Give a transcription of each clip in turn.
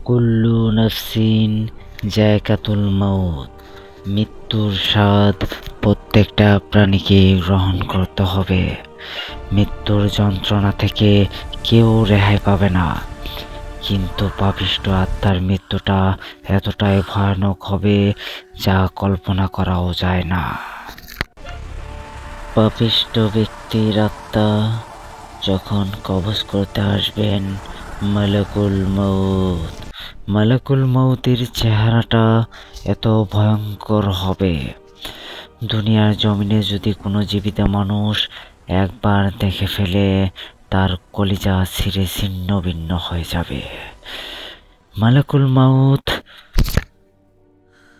কুল্লু নাফসিন জায়কাতুল মাউত। মৃত্যুর স্বাদ প্রত্যেকটা প্রাণীকে গ্রহণ করতে হবে। মৃত্যুর যন্ত্রণা থেকে কেউ রেহাই পাবে না, কিন্তু পাপিষ্ঠ আত্মার মৃত্যুটা এতটাই ভয়ানক হবে যা কল্পনা করাও যায় না। পাপিষ্ঠ ব্যক্তির আত্মা যখন কবজ করতে আসবেন মালাকুল মউত, মালাকুল মউতের চেহারাটা এত ভয়ঙ্কর হবে, দুনিয়ার জমিনে যদি কোনো জীবিত মানুষ একবার দেখে ফেলে তার কলিজা ছিঁড়ে ছিন্ন ভিন্ন হয়ে যাবে। মালাকুল মাউত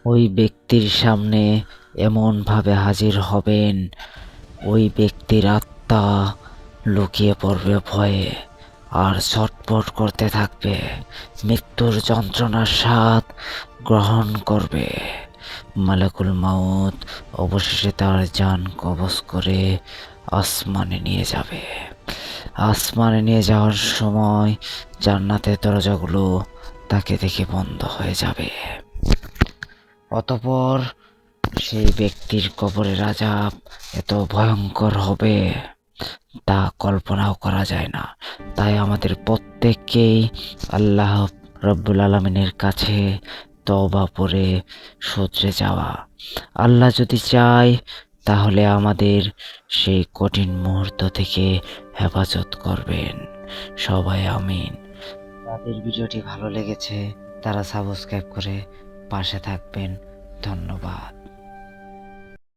ওই ব্যক্তির সামনে এমনভাবে হাজির হবেন, ওই ব্যক্তির আত্মা লুকিয়ে পড়বে ভয়ে আর ছটফট করতে থাকবে, মৃত্যুর যন্ত্রণার স্বাদ গ্রহণ করবে। মালাকুল মাউত অবশেষে তার জান কবজ করে আসমানে নিয়ে যাবে। আসমানে নিয়ে যাওয়ার সময় জান্নাতের দরজাগুলো তাকে দেখে বন্ধ হয়ে যাবে। অতঃপর সেই ব্যক্তির কবরের আযাব এত ভয়ঙ্কর হবে তা কল্পনাও করা যায় না। তাই আমাদের প্রত্যেককেই আল্লাহ রব্বুল আলামিনের কাছে তওবা করে শুধরে যাওয়া। আল্লাহ যদি চায় তাহলে আমাদের সেই কঠিন মুহূর্ত থেকে হেফাজত করবেন। সবাই আমিন। যাদের ভিডিওটি ভালো লেগেছে তারা সাবস্ক্রাইব করে পাশে থাকবেন। ধন্যবাদ।